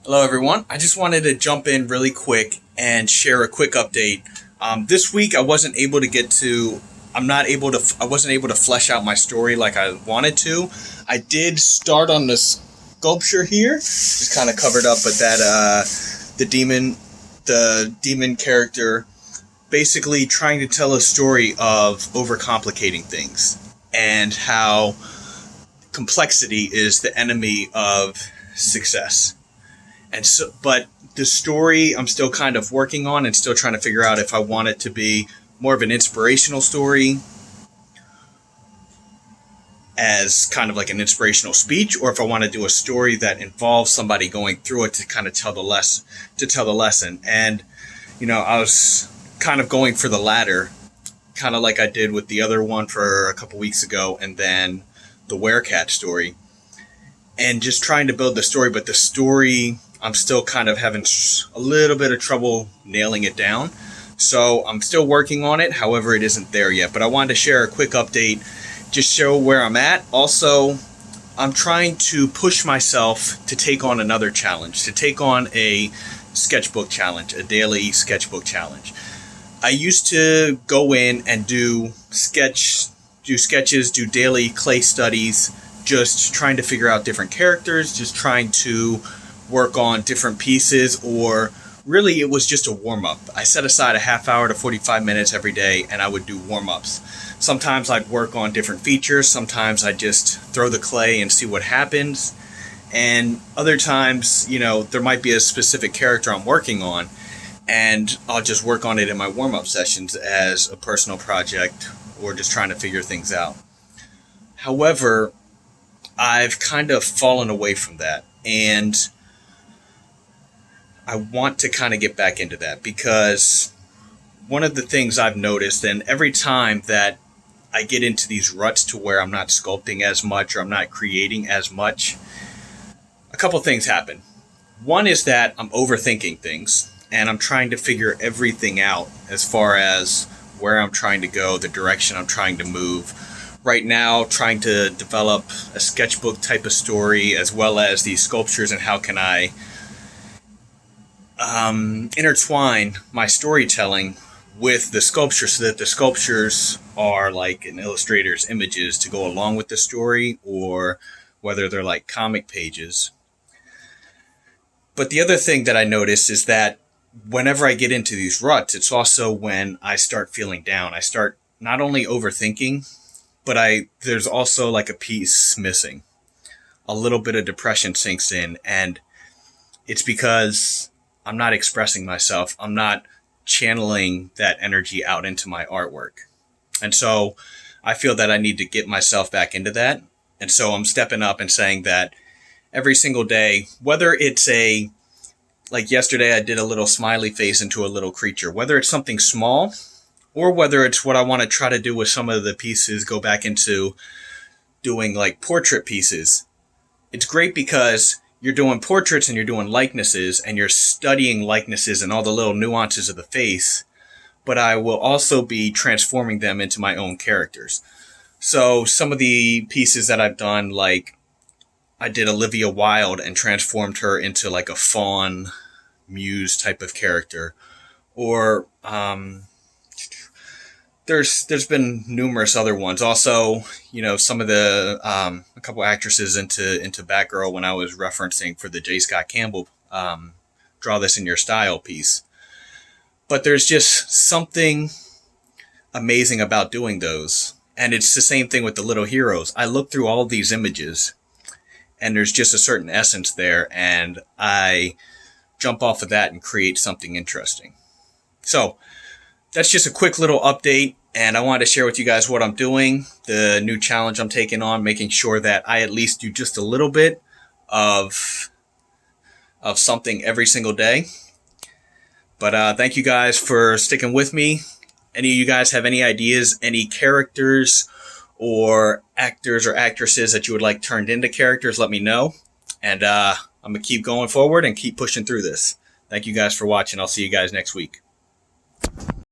Hello, everyone. I just wanted to jump in really quick and share a quick update. This week, I wasn't able to get to. I'm not able to. I wasn't able to flesh out my story like I wanted to. I did start on this sculpture here, just kind of covered up, but that the demon character, basically trying to tell a story of overcomplicating things and how complexity is the enemy of success. And so, but the story I'm still kind of working on and still trying to figure out if I want it to be more of an inspirational story as kind of like an inspirational speech, or if I want to do a story that involves somebody going through it to kind of tell the lesson. And I was kind of going for the latter, kind of like I did with the other one for a couple weeks ago, and then the Werecat story, and just trying to build the story. But the story, I'm still kind of having a little bit of trouble nailing it down. So I'm still working on it. However, it isn't there yet. But I wanted to share a quick update, just show where I'm at. Also, I'm trying to push myself to take on another challenge, to take on a sketchbook challenge, a daily sketchbook challenge. I used to go in and do sketches, do daily clay studies, just trying to figure out different characters, just trying to work on different pieces, or really it was just a warm-up. I set aside a half hour to 45 minutes every day and I would do warm-ups. Sometimes I'd work on different features, sometimes I'd just throw the clay and see what happens, and other times, there might be a specific character I'm working on and I'll just work on it in my warm-up sessions as a personal project or just trying to figure things out. However, I've kind of fallen away from that, and I want to kind of get back into that, because one of the things I've noticed, and every time that I get into these ruts to where I'm not sculpting as much or I'm not creating as much, a couple things happen. One is that I'm overthinking things and I'm trying to figure everything out as far as where I'm trying to go, the direction I'm trying to move. Right now, trying to develop a sketchbook type of story as well as these sculptures, and how can I intertwine my storytelling with the sculpture so that the sculptures are like an illustrator's images to go along with the story, or whether they're like comic pages. But the other thing that I notice is that whenever I get into these ruts, it's also when I start feeling down. I start not only overthinking, but there's also like a piece missing. A little bit of depression sinks in, and it's because I'm not expressing myself. I'm not channeling that energy out into my artwork. And so I feel that I need to get myself back into that. And so I'm stepping up and saying that every single day, whether it's like yesterday I did a little smiley face into a little creature, whether it's something small or whether it's what I want to try to do with some of the pieces, go back into doing like portrait pieces. It's great because you're doing portraits and you're doing likenesses and you're studying likenesses and all the little nuances of the face, but I will also be transforming them into my own characters. So some of the pieces that I've done, like I did Olivia Wilde and transformed her into like a fawn muse type of character, or there's been numerous other ones. Also, some of the a couple actresses into Batgirl when I was referencing for the J. Scott Campbell Draw This in Your Style piece. But there's just something amazing about doing those. And it's the same thing with the Little Heroes. I look through all of these images and there's just a certain essence there, and I jump off of that and create something interesting. So that's just a quick little update, and I wanted to share with you guys what I'm doing, the new challenge I'm taking on, making sure that I at least do just a little bit of something every single day. But thank you guys for sticking with me. Any of you guys have any ideas, any characters or actors or actresses that you would like turned into characters, let me know. And I'm going to keep going forward and keep pushing through this. Thank you guys for watching. I'll see you guys next week.